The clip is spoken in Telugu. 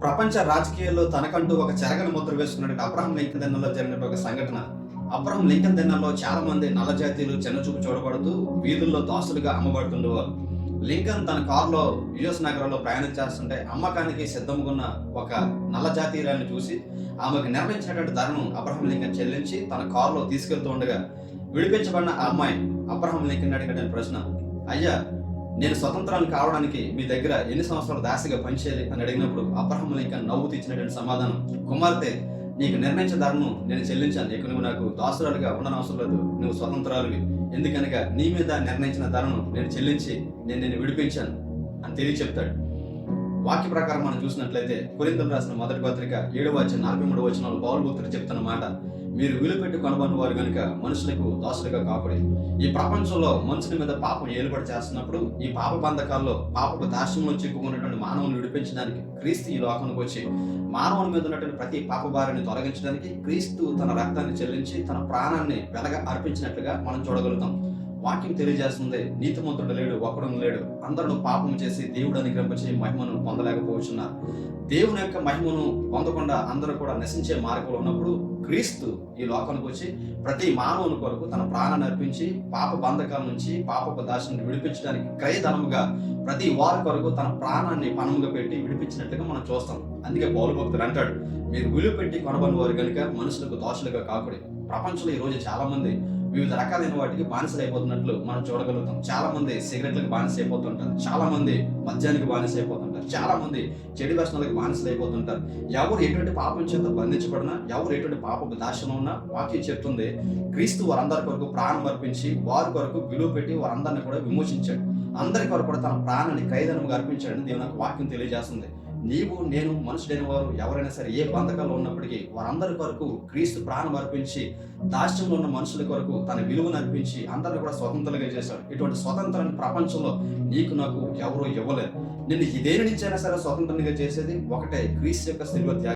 ప్రపంచ రాజకీయాల్లో తనకంటూ ఒక చెరగని ముద్ర వేసుకున్నటువంటి అబ్రహం లింకన్ దినంలో జరిగిన ఒక సంఘటన. అబ్రహం లింకన్ దినంలో చాలా మంది నల్ల జాతీయులు చిన్నచూపు చూడబడుతూ వీధుల్లో దాసులుగా అమ్మబడుతుండేవారు. లింకన్ తన కారులో యుఎస్ నగరంలో ప్రయాణం చేస్తుంటే అమ్మకానికి సిద్ధంగా ఉన్న ఒక నల్ల జాతీయురాన్ని చూసి ఆమెకు నిర్ణయించినటువంటి ధరను అబ్రహం లింకన్ చెల్లించి తన కారులో తీసుకెళ్తూ ఉండగా విడిపించబడిన ఆ అమ్మాయి అబ్రహం లింకన్ అడిగిన ప్రశ్న, అయ్యా, నేను స్వతంత్రాన్ని కావడానికి మీ దగ్గర ఎన్ని సంవత్సరాలు దాసిగా పనిచేయాలి అని అడిగినప్పుడు అబ్రహం లింకన్ నవ్వుతూ ఇచ్చినటువంటి సమాధానం, కుమార్తె, నీకు నిర్ణయించిన ధరను నేను చెల్లించాను. ఇక నువ్వు నాకు దాసురాలుగా ఉండనవసరం లేదు. నువ్వు స్వతంత్రాలువి. ఎందుకనగా నీ మీద నిర్ణయించిన ధరను నేను చెల్లించి నేను విడిపించాను అని తెలియ చెప్తాడు. వాక్య ప్రకారం మనం చూసినట్లయితే కొరింథీయులకు రాసిన మొదటి పత్రిక 7:43 పౌలు భక్తుడు చెప్తున్న మాట, మీరు విలుపెట్టి కొనబడిన వారు కనుక మనుషులకు దాసులుగా కాకూడదు. ఈ ప్రపంచంలో మనుషుల మీద పాపం ఏలుబడి చేస్తున్నప్పుడు ఈ పాప బంధకాల్లో పాపపు దాస్యంలో చిక్కుకున్నటువంటి మానవుని విడిపించడానికి క్రీస్తు ఈ లోకానికి వచ్చి మానవుని మీద ఉన్నటువంటి ప్రతి పాప భారాన్ని తొలగించడానికి క్రీస్తు తన రక్తాన్ని చెల్లించి తన ప్రాణాన్ని వెలగా అర్పించినట్లుగా మనం చూడగలుగుతాం. వాక్యం తెలియజేస్తుంది, నీతిమంతుడు లేడు, ఒకడు లేడు, అందరూ పాపం చేసి దేవుడు అనుగ్రహించే మహిమను పొందలేకపోతున్నారు. దేవుని యొక్క మహిమను పొందకుండా అందరూ కూడా నశించే మార్గంలో ఉన్నప్పుడు క్రీస్తు ఈ లోకానికి వచ్చి ప్రతి మానవుని కొరకు తన ప్రాణాన్ని అర్పించి పాప బంధకాల నుంచి పాపపు దాసుని విడిపించడానికి క్రయధనముగా ప్రతి వారి కొరకు తన ప్రాణాన్ని పణముగా పెట్టి విడిపించినట్లుగా మనం చూస్తాం. అందుకే పౌలు భక్తుడు అంటాడు, మీరు విలువ పెట్టి కొనబడిన వారు కనుక మనుషులకు దాసులుగా కాకూడదు. ప్రపంచంలో ఈ రోజు చాలా మంది వివిధ రకాలైన వాటికి బానిసలు అయిపోతున్నట్లు మనం చూడగలుగుతాం. చాలా మంది సిగరెట్లకు బానిస అయిపోతుంటారు, చాలా మంది మద్యానికి బానిస అయిపోతుంటారు, చాలా మంది చెడు వ్యసనాలకు బానిసలు అయిపోతుంటారు. ఎవరు ఎటువంటి పాపం చేత బంధించబడినా, ఎవరు ఎటువంటి పాపపు దాస్యంలో ఉన్నా వాక్యం చెప్తుంది, క్రీస్తు వారందరి కొరకు ప్రాణం అర్పించి వారి కొరకు విలువ పెట్టి వారందరిని కూడా విమోచించాడు. అందరి కొరకు కూడా తన ప్రాణాన్ని క్రయధనముగా అర్పించాడని దేవుని యొక్క వాక్యం తెలియజేస్తుంది. నీవు నేను మనుషులైన వారు ఎవరైనా సరే ఏ బంధకాల్లో ఉన్నప్పటికీ వారందరి కొరకు క్రీస్తు ప్రాణం అర్పించి దాస్యంలో ఉన్న మనుషుల కొరకు తన విలువను అర్పించి అందరిని కూడా స్వతంత్రంగా చేశాడు. ఇటువంటి స్వతంత్రాన్ని ప్రపంచంలో నీకు నాకు ఎవరూ ఇవ్వలేదు. నిన్ను దేని నుంచైనా సరే స్వతంత్రంగా చేసేది ఒకటే, క్రీస్తు యొక్క శిలువ త్యాగం.